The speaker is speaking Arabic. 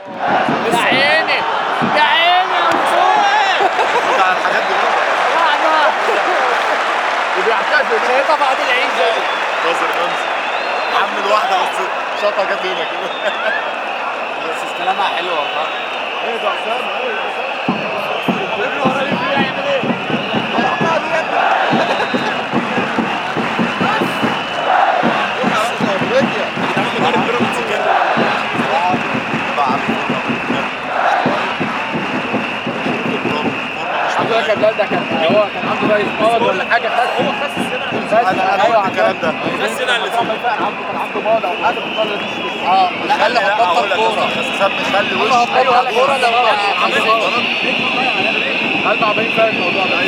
يا عيني يا عيني يا مصطفى. خد على الحاجات دي بقى. وبيعتذر شايفها بعد العيد زي ناصر رمزي حمل واحده بس شاطها جت هنا كده. بس استلامها حلو والله. ايه ده حسام؟ ايه ده حسام؟ ابني ورا اللي فيه هيعمل ايه؟ الحمد لله كان ده كان هو كان عنده رئيس مرض ولا حاجه خس. هو خس السنه انا قلت الكلام ده. خس السنه اللي فاتت كان عنده مرض او حاجه في الفتره دي. لا قال لي هتبطل كوره حسام مخلي وشه. ايوه قال كوره ده عنده مرض. قال مع بين فاهم الموضوع ده.